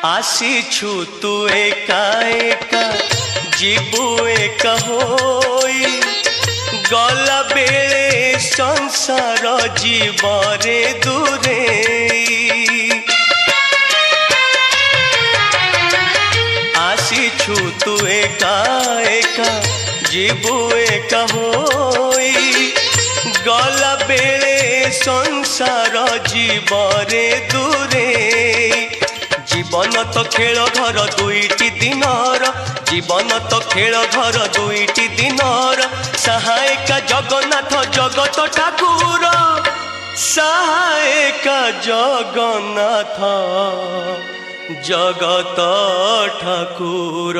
आसीछु तू एका एका जीवु एका होई गला बेले संसार जीवरे दूरे आसीछु तू एका एका जीवु एका होई गला बेले संसार जीवरे दूरे जीवन तो खेल घर दुईटी दिनर जीवन तो खेल घर दुईटी दिनर सहायका जगन्नाथ जगत ठाकुर सहायका जगन्नाथ जगत ठाकुर।